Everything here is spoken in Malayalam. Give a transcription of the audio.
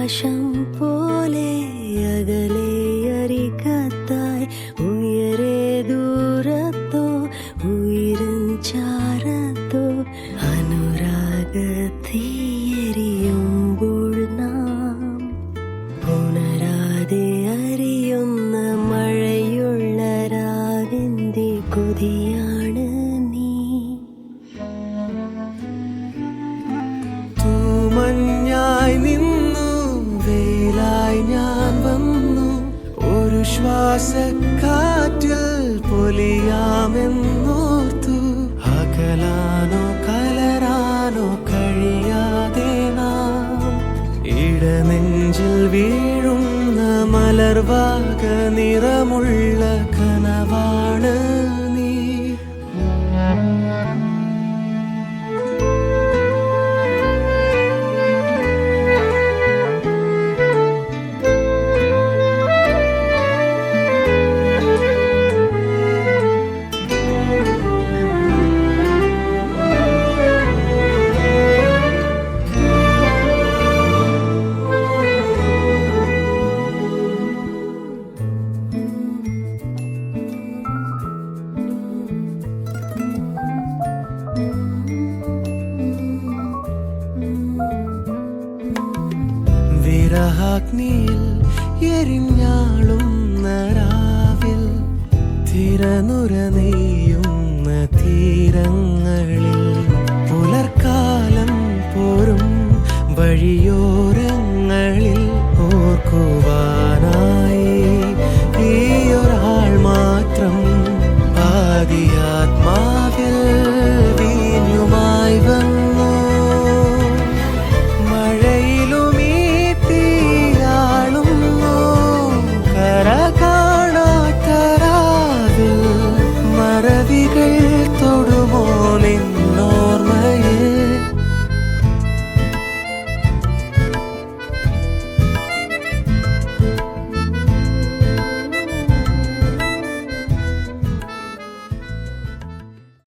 ആകാശം പോലെ അകലെ അരികത്തായി ഉയരെ ദൂരത്തോ ഉയരും ചാരത്തോ അനുരാഗത്തീയെരിയുമ്പോൾ നാം ഉണരാതെ അറിയുന്ന മഴയുള്ള രാവിന്റെ കൊതിയാണ് നീ. തൂമഞ്ഞായി നിന്നു വേലായി ഞാൻ വന്നു, ഒരു ശ്വാസക്കാറ്റിൽ പൊലിയാമെന്നോർത്തു. അകലാനോ കലരാനോ കഴിയാതെ നാം ഇടനെഞ്ചിൽ വീഴുന്ന മലർവാക നിറമുള്ള കനവാണ് നീ. വിരഹാഗ്നിയിൽ എരിഞ്ഞാളുന്ന രാവിൽ തിരനുര നെയ്യുന്ന തീരങ്ങളിൽ പുലർക്കാലം പോരും വഴിയോരങ്ങളിൽ ഓർക്കുവാനായി ഈയൊരാൾ മാത്രം പാതിയാ